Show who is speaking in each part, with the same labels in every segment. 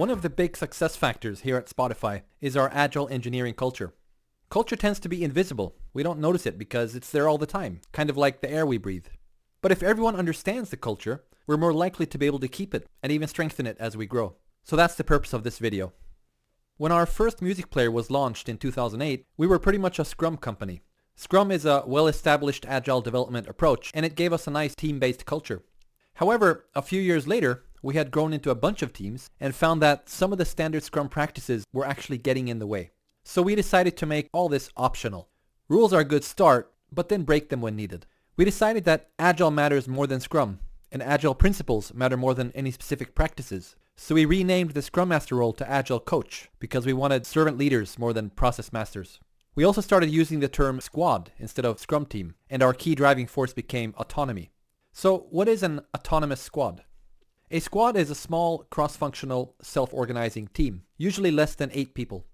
Speaker 1: One of the big success factors here at Spotify is our agile engineering culture. Culture tends to be invisible. We don't notice it because it's there all the time, kind of like the air we breathe. But if everyone understands the culture, we're more likely to be able to keep it and even strengthen it as we grow. So that's the purpose of this video. When our first music player was launched in 2008, we were pretty much a Scrum company. Scrum is a well-established agile development approach, and it gave us a nice team-based culture. However, a few years later, we had grown into a bunch of teams and found that some of the standard Scrum practices were actually getting in the way. So we decided to make all this optional. Rules are a good start, but then break them when needed. We decided that Agile matters more than Scrum, and Agile principles matter more than any specific practices. So we renamed the Scrum Master role to Agile Coach because we wanted servant leaders more than process masters. We also started using the term squad instead of Scrum team, and our key driving force became autonomy. So what is an autonomous squad? A squad is a small, cross-functional, self-organizing team, usually less than 8 people.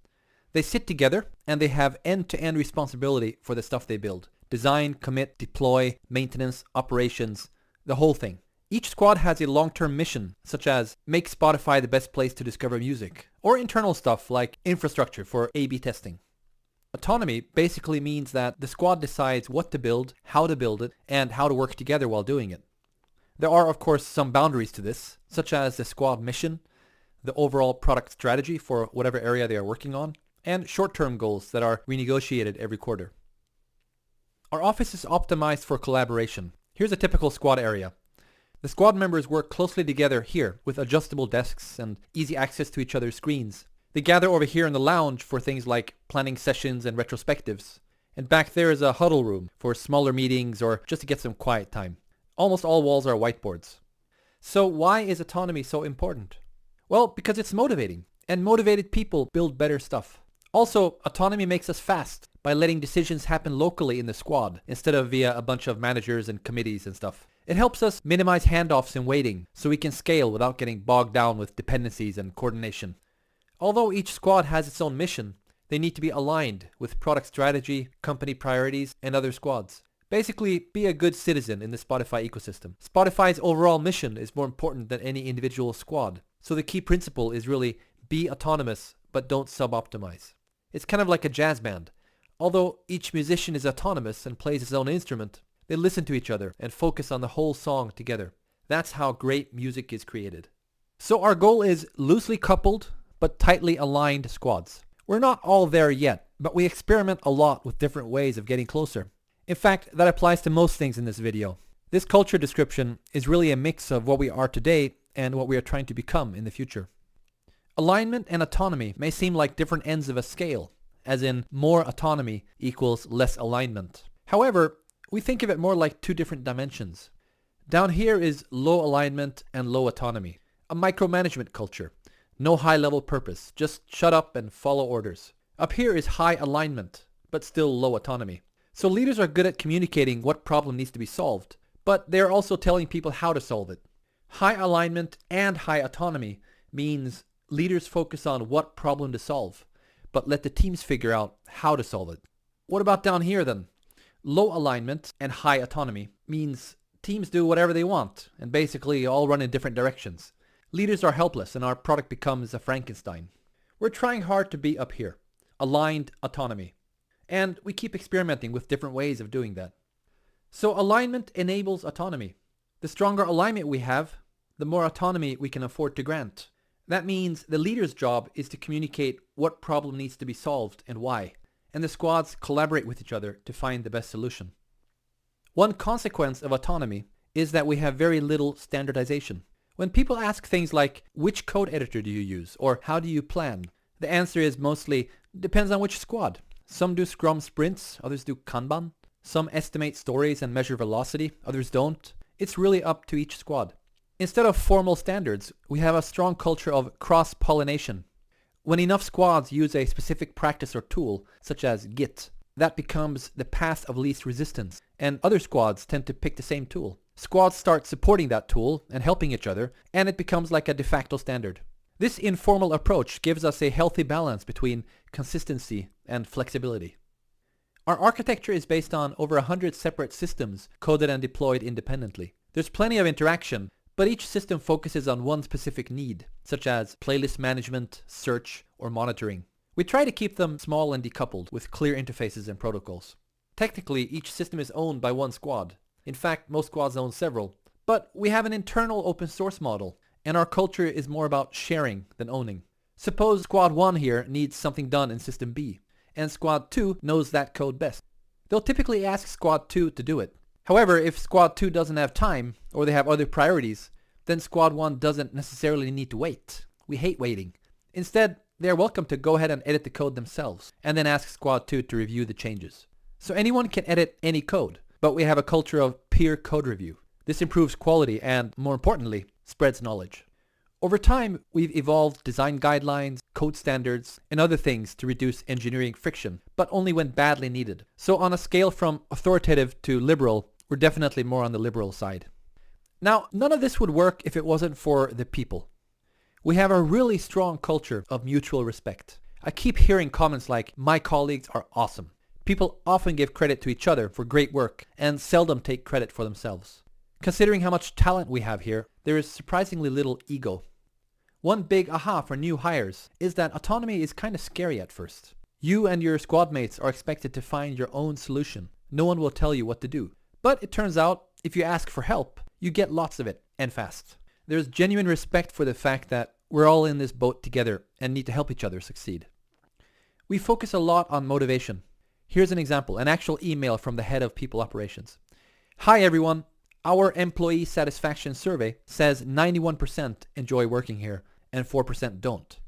Speaker 1: They sit together and they have end-to-end responsibility for the stuff they build. Design, commit, deploy, maintenance, operations, the whole thing. Each squad has a long-term mission, such as make Spotify the best place to discover music, or internal stuff like infrastructure for A/B testing. Autonomy basically means that the squad decides what to build, how to build it, and how to work together while doing it. There are, of course, some boundaries to this, such as the squad mission, the overall product strategy for whatever area they are working on, and short-term goals that are renegotiated every quarter. Our office is optimized for collaboration. Here's a typical squad area. The squad members work closely together here with adjustable desks and easy access to each other's screens. They gather over here in the lounge for things like planning sessions and retrospectives. And back there is a huddle room for smaller meetings or just to get some quiet time. Almost all walls are whiteboards. So why is autonomy so important? Well, because it's motivating, and motivated people build better stuff. Also, autonomy makes us fast by letting decisions happen locally in the squad instead of via a bunch of managers and committees and stuff. It helps us minimize handoffs and waiting so we can scale without getting bogged down with dependencies and coordination. Although each squad has its own mission, they need to be aligned with product strategy, company priorities, and other squads. Basically, be a good citizen in the Spotify ecosystem. Spotify's overall mission is more important than any individual squad. So the key principle is really be autonomous, but don't sub-optimize. It's kind of like a jazz band. Although each musician is autonomous and plays his own instrument, they listen to each other and focus on the whole song together. That's how great music is created. So our goal is loosely coupled, but tightly aligned squads. We're not all there yet, but we experiment a lot with different ways of getting closer. In fact, that applies to most things in this video. This culture description is really a mix of what we are today and what we are trying to become in the future. Alignment and autonomy may seem like different ends of a scale, as in more autonomy equals less alignment. However, we think of it more like two different dimensions. Down here is low alignment and low autonomy, a micromanagement culture. No high-level purpose, just shut up and follow orders. Up here is high alignment, but still low autonomy. So leaders are good at communicating what problem needs to be solved, but they're also telling people how to solve it. High alignment and high autonomy means leaders focus on what problem to solve, but let the teams figure out how to solve it. What about down here then? Low alignment and high autonomy means teams do whatever they want and basically all run in different directions. Leaders are helpless and our product becomes a Frankenstein. We're trying hard to be up here. Aligned autonomy. And we keep experimenting with different ways of doing that. So alignment enables autonomy. The stronger alignment we have, the more autonomy we can afford to grant. That means the leader's job is to communicate what problem needs to be solved and why, and the squads collaborate with each other to find the best solution. One consequence of autonomy is that we have very little standardization. When people ask things like, which code editor do you use, or how do you plan? The answer is mostly, depends on which squad. Some do Scrum sprints, others do Kanban. Some estimate stories and measure velocity, others don't. It's really up to each squad. Instead of formal standards, we have a strong culture of cross-pollination. When enough squads use a specific practice or tool, such as Git, that becomes the path of least resistance, and other squads tend to pick the same tool. Squads start supporting that tool and helping each other, and it becomes like a de facto standard. This informal approach gives us a healthy balance between consistency and flexibility. Our architecture is based on over 100 separate systems coded and deployed independently. There's plenty of interaction, but each system focuses on one specific need, such as playlist management, search, or monitoring. We try to keep them small and decoupled with clear interfaces and protocols. Technically, each system is owned by one squad. In fact, most squads own several. But we have an internal open source model, and our culture is more about sharing than owning. Suppose Squad 1 here needs something done in System B, and Squad 2 knows that code best. They'll typically ask Squad 2 to do it. However, if Squad 2 doesn't have time, or they have other priorities, then Squad 1 doesn't necessarily need to wait. We hate waiting. Instead, they are welcome to go ahead and edit the code themselves, and then ask Squad 2 to review the changes. So anyone can edit any code, but we have a culture of peer code review. This improves quality and, more importantly, spreads knowledge. Over time, we've evolved design guidelines, code standards, and other things to reduce engineering friction, but only when badly needed. So on a scale from authoritative to liberal, we're definitely more on the liberal side. Now, none of this would work if it wasn't for the people. We have a really strong culture of mutual respect. I keep hearing comments like, "My colleagues are awesome." People often give credit to each other for great work and seldom take credit for themselves. Considering how much talent we have here, there is surprisingly little ego. One big aha for new hires is that autonomy is kind of scary at first. You and your squad mates are expected to find your own solution. No one will tell you what to do. But it turns out, if you ask for help, you get lots of it, and fast. There's genuine respect for the fact that we're all in this boat together and need to help each other succeed. We focus a lot on motivation. Here's an example, an actual email from the head of people operations. "Hi everyone. Our employee satisfaction survey says 91% enjoy working here and 4% don't."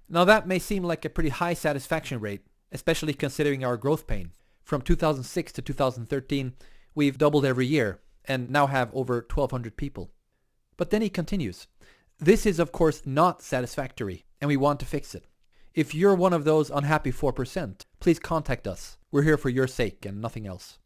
Speaker 1: Now that may seem like a pretty high satisfaction rate, especially considering our growth pain. From 2006 to 2013, we've doubled every year and now have over 1,200 people. But then he continues, "This is of course not satisfactory and we want to fix it. If you're one of those unhappy 4%, please contact us. We're here for your sake and nothing else."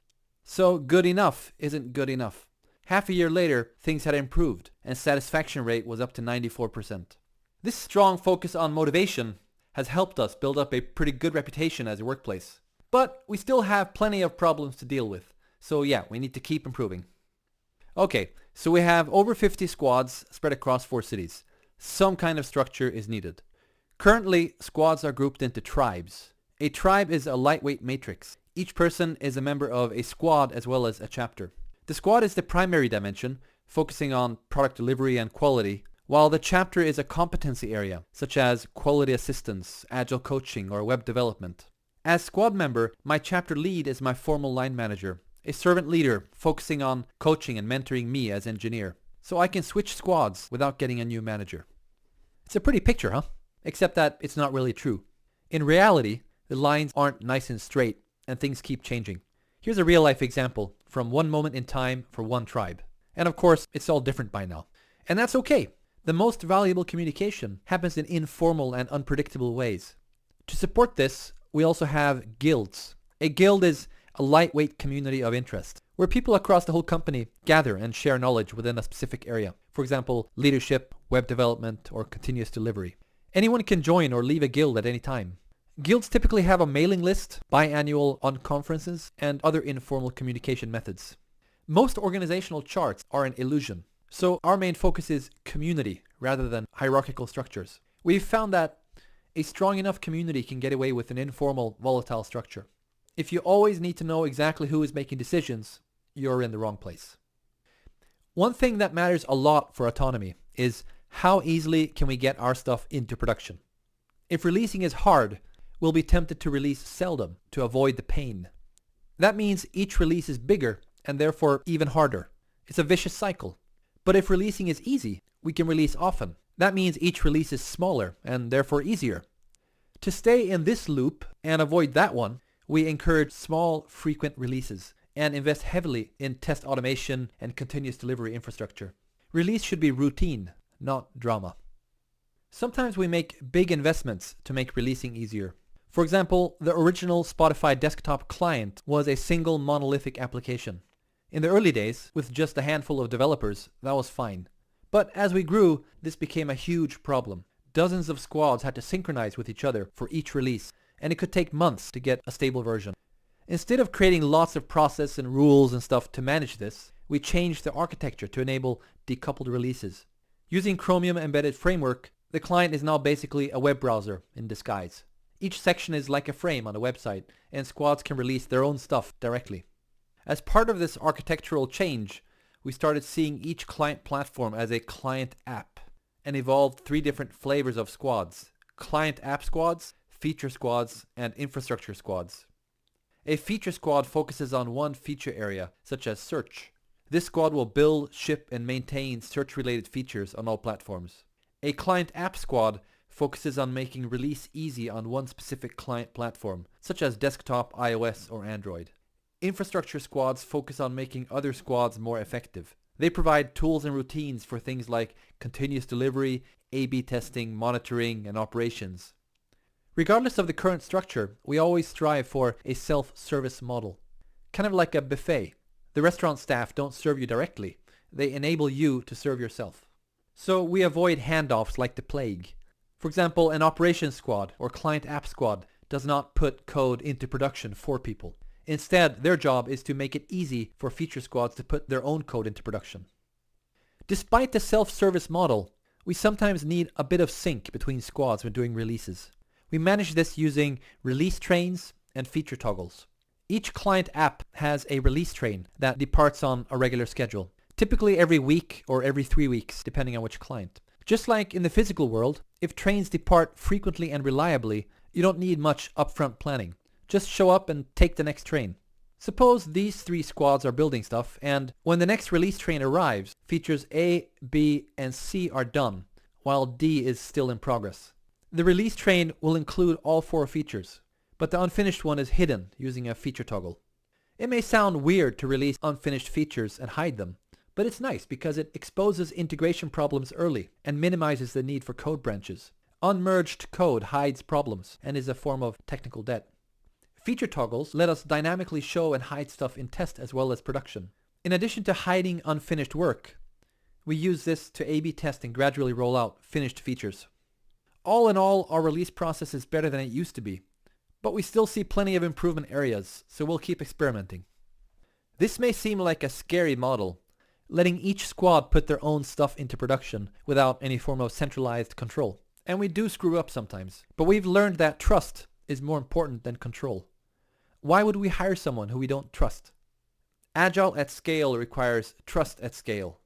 Speaker 1: So good enough isn't good enough. Half a year later, things had improved, and satisfaction rate was up to 94%. This strong focus on motivation has helped us build up a pretty good reputation as a workplace. But we still have plenty of problems to deal with, so yeah, we need to keep improving. Okay, so we have over 50 squads spread across 4 cities. Some kind of structure is needed. Currently, squads are grouped into tribes. A tribe is a lightweight matrix. Each person is a member of a squad as well as a chapter. The squad is the primary dimension, focusing on product delivery and quality, while the chapter is a competency area, such as quality assistance, agile coaching, or web development. As squad member, my chapter lead is my formal line manager, a servant leader focusing on coaching and mentoring me as engineer, so I can switch squads without getting a new manager. It's a pretty picture, huh? Except that it's not really true. In reality, the lines aren't nice and straight, and things keep changing. Here's a real-life example from one moment in time for one tribe. And of course, it's all different by now. And that's okay. The most valuable communication happens in informal and unpredictable ways. To support this, we also have guilds. A guild is a lightweight community of interest, where people across the whole company gather and share knowledge within a specific area. For example, leadership, web development, or continuous delivery. Anyone can join or leave a guild at any time. Guilds typically have a mailing list, biannual conferences, and other informal communication methods. Most organizational charts are an illusion, so our main focus is community rather than hierarchical structures. We've found that a strong enough community can get away with an informal, volatile structure. If you always need to know exactly who is making decisions, you're in the wrong place. One thing that matters a lot for autonomy is how easily can we get our stuff into production. If releasing is hard, we'll be tempted to release seldom to avoid the pain. That means each release is bigger and therefore even harder. It's a vicious cycle. But if releasing is easy, we can release often. That means each release is smaller and therefore easier. To stay in this loop and avoid that one, we encourage small, frequent releases and invest heavily in test automation and continuous delivery infrastructure. Release should be routine, not drama. Sometimes we make big investments to make releasing easier. For example, the original Spotify desktop client was a single monolithic application. In the early days, with just a handful of developers, that was fine. But as we grew, this became a huge problem. Dozens of squads had to synchronize with each other for each release, and it could take months to get a stable version. Instead of creating lots of process and rules and stuff to manage this, we changed the architecture to enable decoupled releases. Using Chromium Embedded Framework, the client is now basically a web browser in disguise. Each section is like a frame on a website, and squads can release their own stuff directly. As part of this architectural change, we started seeing each client platform as a client app, and evolved 3 different flavors of squads: client app squads, feature squads, and infrastructure squads. A feature squad focuses on one feature area, such as search. This squad will build, ship, and maintain search-related features on all platforms. A client app squad focuses on making release easy on one specific client platform, such as desktop, iOS, or Android. Infrastructure squads focus on making other squads more effective. They provide tools and routines for things like continuous delivery, A/B testing, monitoring, and operations. Regardless of the current structure, we always strive for a self-service model. Kind of like a buffet. The restaurant staff don't serve you directly. They enable you to serve yourself. So we avoid handoffs like the plague. For example, an operations squad or client app squad does not put code into production for people. Instead, their job is to make it easy for feature squads to put their own code into production. Despite the self-service model, we sometimes need a bit of sync between squads when doing releases. We manage this using release trains and feature toggles. Each client app has a release train that departs on a regular schedule, typically every week or every 3 weeks, depending on which client. Just like in the physical world, if trains depart frequently and reliably, you don't need much upfront planning. Just show up and take the next train. Suppose these 3 squads are building stuff, and when the next release train arrives, features A, B, and C are done, while D is still in progress. The release train will include all 4 features, but the unfinished one is hidden using a feature toggle. It may sound weird to release unfinished features and hide them, but it's nice because it exposes integration problems early and minimizes the need for code branches. Unmerged code hides problems and is a form of technical debt. Feature toggles let us dynamically show and hide stuff in test as well as production. In addition to hiding unfinished work, we use this to A/B test and gradually roll out finished features. All in all, our release process is better than it used to be, but we still see plenty of improvement areas, so we'll keep experimenting. This may seem like a scary model, letting each squad put their own stuff into production without any form of centralized control. And we do screw up sometimes, but we've learned that trust is more important than control. Why would we hire someone who we don't trust? Agile at scale requires trust at scale,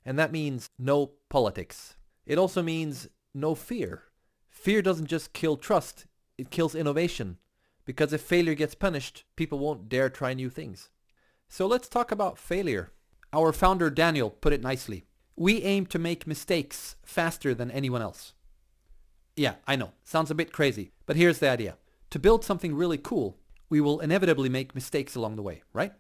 Speaker 1: and that means no politics. It also means no fear. Fear doesn't just kill trust, it kills innovation, because if failure gets punished, people won't dare try new things. So let's talk about failure. Our founder Daniel put it nicely. We aim to make mistakes faster than anyone else. Yeah, I know, sounds a bit crazy, but here's the idea. To build something really cool, we will inevitably make mistakes along the way, right?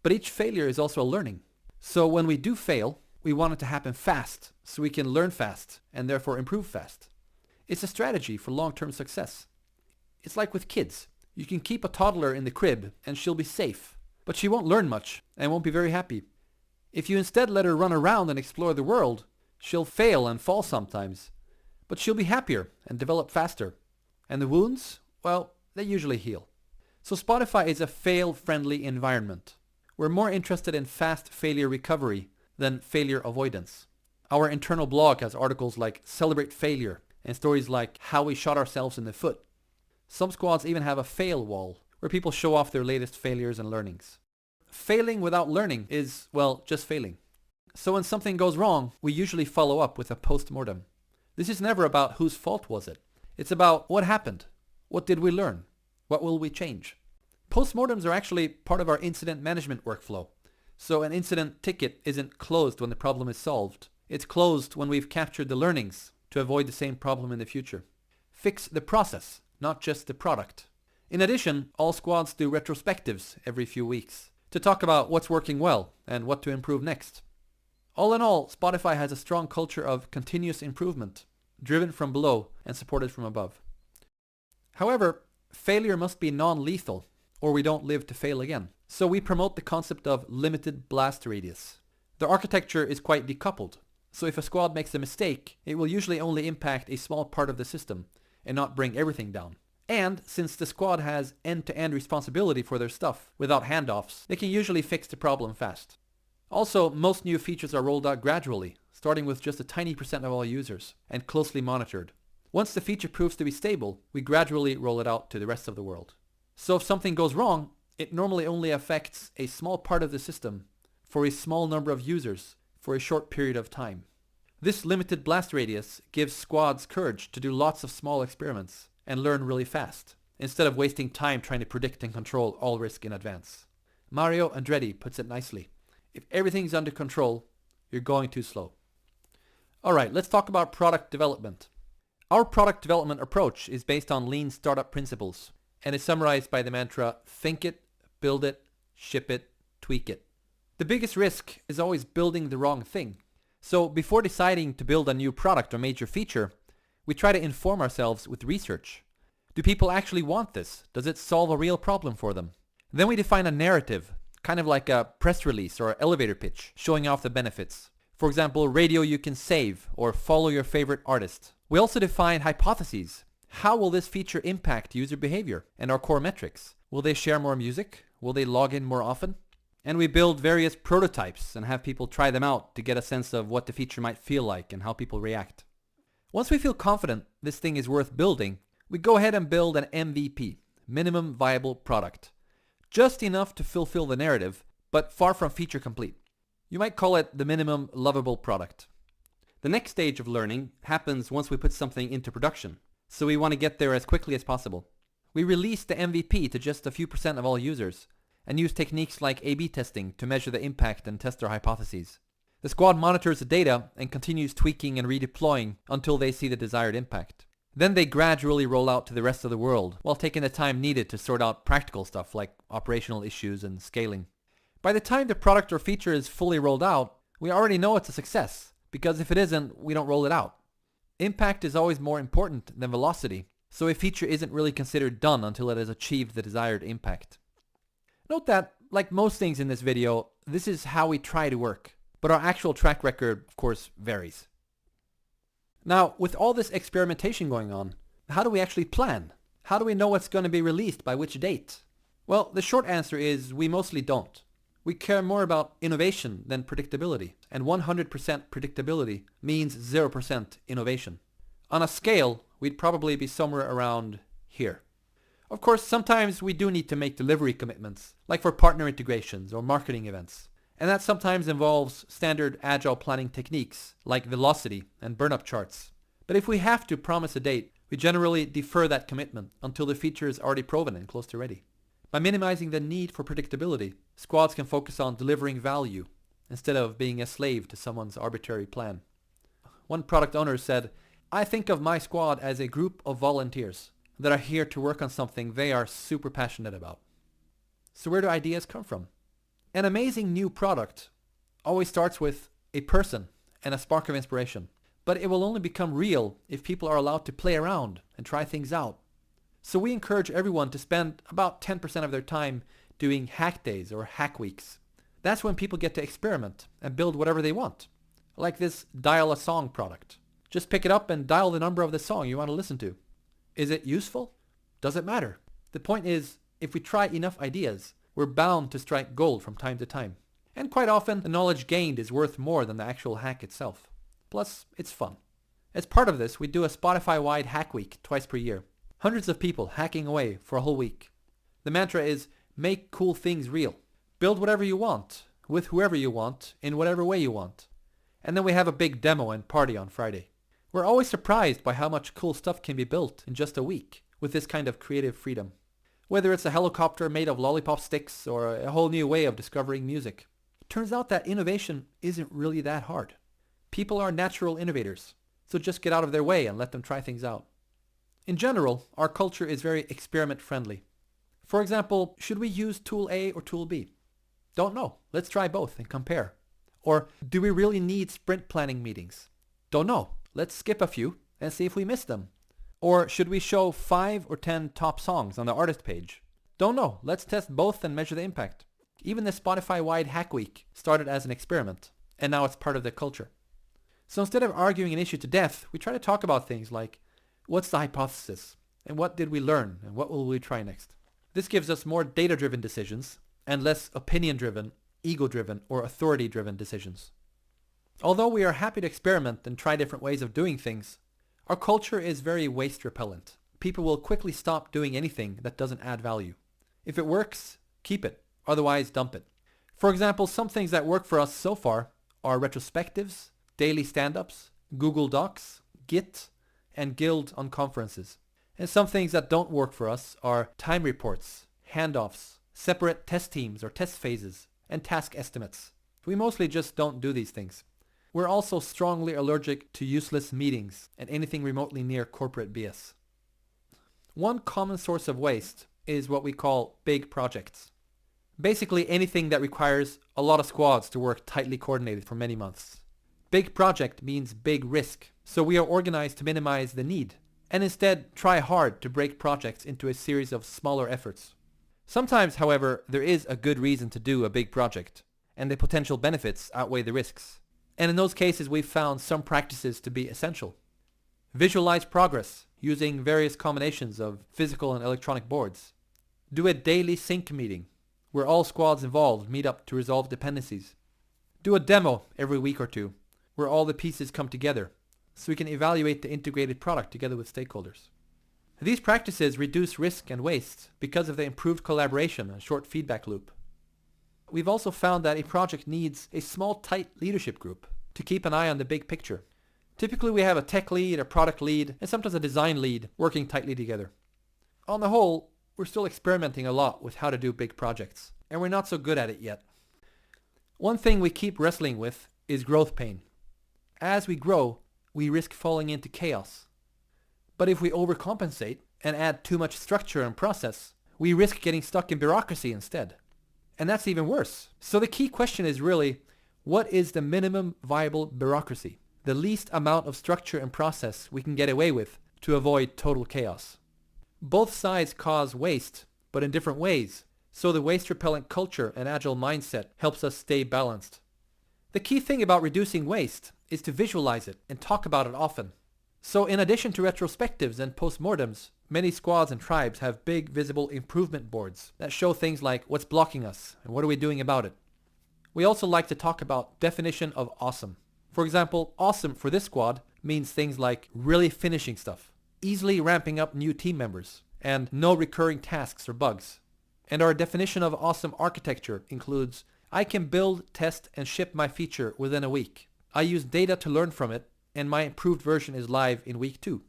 Speaker 1: But each failure is also a learning. So when we do fail, we want it to happen fast, so we can learn fast and therefore improve fast. It's a strategy for long-term success. It's like with kids. You can keep a toddler in the crib and she'll be safe, but she won't learn much and won't be very happy. If you instead let her run around and explore the world, she'll fail and fall sometimes, but she'll be happier and develop faster. And the wounds, well, they usually heal. So Spotify is a fail-friendly environment. We're more interested in fast failure recovery than failure avoidance. Our internal blog has articles like Celebrate Failure and stories like How We Shot Ourselves in the Foot. Some squads even have a fail wall where people show off their latest failures and learnings. Failing without learning is, well, just failing. So when something goes wrong, we usually follow up with a post-mortem. This is never about whose fault was it. It's about what happened. What did we learn? What will we change? Postmortems are actually part of our incident management workflow. So an incident ticket isn't closed when the problem is solved. It's closed when we've captured the learnings to avoid the same problem in the future. Fix the process, not just the product. In addition, all squads do retrospectives every few weeks to talk about what's working well and what to improve next. All in all, Spotify has a strong culture of continuous improvement, driven from below and supported from above. However, failure must be non-lethal, or we don't live to fail again. So we promote the concept of limited blast radius. The architecture is quite decoupled, so if a squad makes a mistake, it will usually only impact a small part of the system and not bring everything down. And since the squad has end-to-end responsibility for their stuff without handoffs, they can usually fix the problem fast. Also, most new features are rolled out gradually, starting with just a tiny percent of all users, and closely monitored. Once the feature proves to be stable, we gradually roll it out to the rest of the world. So if something goes wrong, it normally only affects a small part of the system, for a small number of users, for a short period of time. This limited blast radius gives squads courage to do lots of small experiments and learn really fast, instead of wasting time trying to predict and control all risk in advance. Mario Andretti puts it nicely. If everything's under control, you're going too slow. Alright, let's talk about product development. Our product development approach is based on lean startup principles and is summarized by the mantra, think it, build it, ship it, tweak it. The biggest risk is always building the wrong thing. So before deciding to build a new product or major feature, we try to inform ourselves with research. Do people actually want this? Does it solve a real problem for them? Then we define a narrative, kind of like a press release or elevator pitch, showing off the benefits. For example, radio you can save or follow your favorite artist. We also define hypotheses. How will this feature impact user behavior and our core metrics? Will they share more music? Will they log in more often? And we build various prototypes and have people try them out to get a sense of what the feature might feel like and how people react. Once we feel confident this thing is worth building, we go ahead and build an MVP, minimum viable product. Just enough to fulfill the narrative, but far from feature complete. You might call it the minimum lovable product. The next stage of learning happens once we put something into production, so we want to get there as quickly as possible. We release the MVP to just a few percent of all users, and use techniques like A/B testing to measure the impact and test our hypotheses. The squad monitors the data and continues tweaking and redeploying until they see the desired impact. Then they gradually roll out to the rest of the world, while taking the time needed to sort out practical stuff like operational issues and scaling. By the time the product or feature is fully rolled out, we already know it's a success, because if it isn't, we don't roll it out. Impact is always more important than velocity, so a feature isn't really considered done until it has achieved the desired impact. Note that, like most things in this video, this is how we try to work, but our actual track record, of course, varies. Now, with all this experimentation going on, how do we actually plan? How do we know what's going to be released by which date? Well, the short answer is we mostly don't. We care more about innovation than predictability, and 100% predictability means 0% innovation. On a scale, we'd probably be somewhere around here. Of course, sometimes we do need to make delivery commitments, like for partner integrations or marketing events. And that sometimes involves standard agile planning techniques, like velocity and burn-up charts. But if we have to promise a date, we generally defer that commitment until the feature is already proven and close to ready. By minimizing the need for predictability, squads can focus on delivering value, instead of being a slave to someone's arbitrary plan. One product owner said, "I think of my squad as a group of volunteers that are here to work on something they are super passionate about." So where do ideas come from? An amazing new product always starts with a person and a spark of inspiration, but it will only become real if people are allowed to play around and try things out. So we encourage everyone to spend about 10% of their time doing hack days or hack weeks. That's when people get to experiment and build whatever they want, like this dial a song product. Just pick it up and dial the number of the song you want to listen to. Is it useful? Does it matter? The point is, if we try enough ideas, we're bound to strike gold from time to time. And quite often, the knowledge gained is worth more than the actual hack itself. Plus, it's fun. As part of this, we do a Spotify-wide hack week twice per year. Hundreds of people hacking away for a whole week. The mantra is, make cool things real. Build whatever you want, with whoever you want, in whatever way you want. And then we have a big demo and party on Friday. We're always surprised by how much cool stuff can be built in just a week with this kind of creative freedom. Whether it's a helicopter made of lollipop sticks or a whole new way of discovering music. It turns out that innovation isn't really that hard. People are natural innovators, so just get out of their way and let them try things out. In general, our culture is very experiment friendly. For example, should we use tool A or tool B? Don't know. Let's try both and compare. Or do we really need sprint planning meetings? Don't know. Let's skip a few and see if we miss them. Or should we show 5 or 10 top songs on the artist page? Don't know. Let's test both and measure the impact. Even the Spotify-wide Hack Week started as an experiment, and now it's part of the culture. So instead of arguing an issue to death, we try to talk about things like, what's the hypothesis? And what did we learn? And what will we try next? This gives us more data-driven decisions and less opinion-driven, ego-driven or authority-driven decisions. Although we are happy to experiment and try different ways of doing things, our culture is very waste repellent. People will quickly stop doing anything that doesn't add value. If it works, keep it. Otherwise, dump it. For example, some things that work for us so far are retrospectives, daily stand-ups, Google Docs, Git, and Guild on conferences. And some things that don't work for us are time reports, handoffs, separate test teams or test phases, and task estimates. We mostly just don't do these things. We're also strongly allergic to useless meetings and anything remotely near corporate BS. One common source of waste is what we call big projects. Basically anything that requires a lot of squads to work tightly coordinated for many months. Big project means big risk, so we are organized to minimize the need, and instead try hard to break projects into a series of smaller efforts. Sometimes, however, there is a good reason to do a big project, and the potential benefits outweigh the risks. And in those cases, we've found some practices to be essential. Visualize progress using various combinations of physical and electronic boards. Do a daily sync meeting where all squads involved meet up to resolve dependencies. Do a demo every week or two where all the pieces come together so we can evaluate the integrated product together with stakeholders. These practices reduce risk and waste because of the improved collaboration and short feedback loop. We've also found that a project needs a small, tight leadership group to keep an eye on the big picture. Typically we have a tech lead, a product lead, and sometimes a design lead working tightly together. On the whole, we're still experimenting a lot with how to do big projects, and we're not so good at it yet. One thing we keep wrestling with is growth pain. As we grow, we risk falling into chaos. But if we overcompensate and add too much structure and process, we risk getting stuck in bureaucracy instead. And that's even worse. So the key question is really, what is the minimum viable bureaucracy? The least amount of structure and process we can get away with to avoid total chaos. Both sides cause waste, but in different ways. So the waste-repellent culture and agile mindset helps us stay balanced. The key thing about reducing waste is to visualize it and talk about it often. So in addition to retrospectives and postmortems, many squads and tribes have big visible improvement boards that show things like what's blocking us and what are we doing about it. We also like to talk about definition of awesome. For example, awesome for this squad means things like really finishing stuff, easily ramping up new team members, and no recurring tasks or bugs. And our definition of awesome architecture includes, I can build, test, and ship my feature within a week. I use data to learn from it, and my improved version is live in week 2.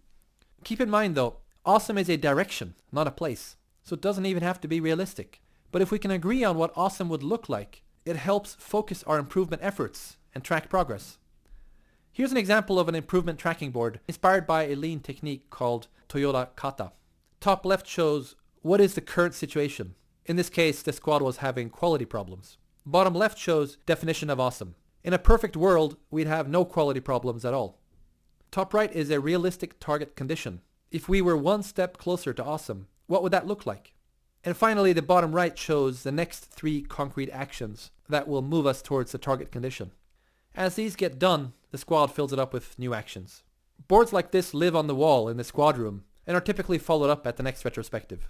Speaker 1: Keep in mind though, awesome is a direction, not a place, so it doesn't even have to be realistic. But if we can agree on what awesome would look like, it helps focus our improvement efforts and track progress. Here's an example of an improvement tracking board inspired by a lean technique called Toyota Kata. Top left shows what is the current situation. In this case, the squad was having quality problems. Bottom left shows definition of awesome. In a perfect world, we'd have no quality problems at all. Top right is a realistic target condition. If we were one step closer to awesome, what would that look like? And finally, the bottom right shows the next 3 concrete actions that will move us towards the target condition. As these get done, the squad fills it up with new actions. Boards like this live on the wall in the squad room and are typically followed up at the next retrospective.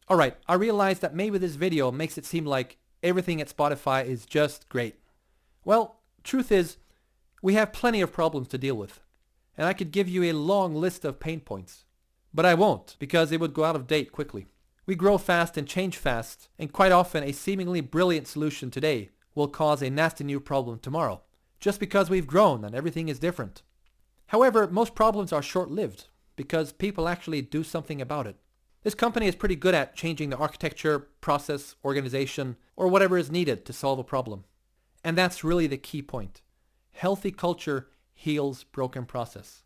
Speaker 1: Alright, I realize that maybe this video makes it seem like everything at Spotify is just great. Well, truth is, we have plenty of problems to deal with, and I could give you a long list of pain points. But I won't, because it would go out of date quickly. We grow fast and change fast, and quite often a seemingly brilliant solution today will cause a nasty new problem tomorrow, just because we've grown and everything is different. However, most problems are short-lived, because people actually do something about it. This company is pretty good at changing the architecture, process, organization, or whatever is needed to solve a problem. And that's really the key point. Healthy culture heals broken process.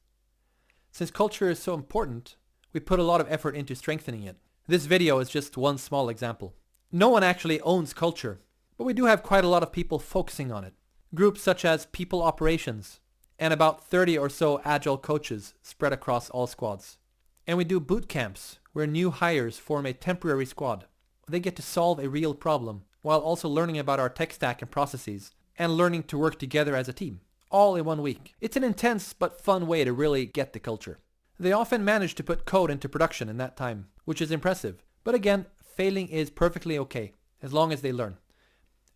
Speaker 1: Since culture is so important, we put a lot of effort into strengthening it. This video is just one small example. No one actually owns culture, but we do have quite a lot of people focusing on it. Groups such as people operations, and about 30 or so Agile coaches spread across all squads. And we do boot camps where new hires form a temporary squad. They get to solve a real problem while also learning about our tech stack and processes and learning to work together as a team, all in 1 week. It's an intense but fun way to really get the culture. They often manage to put code into production in that time, which is impressive. But again, failing is perfectly okay, as long as they learn.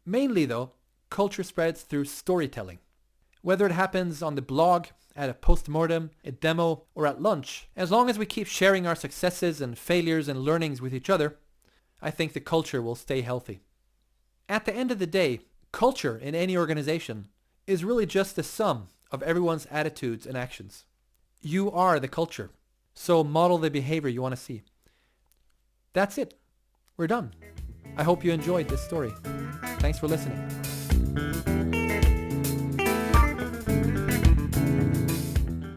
Speaker 1: Mainly though, culture spreads through storytelling. Whether it happens on the blog, at a postmortem, a demo, or at lunch, as long as we keep sharing our successes and failures and learnings with each other, I think the culture will stay healthy. At the end of the day, culture in any organization is really just the sum of everyone's attitudes and actions. You are the culture, so model the behavior you want to see. That's it. We're done. I hope you enjoyed this story. Thanks for listening.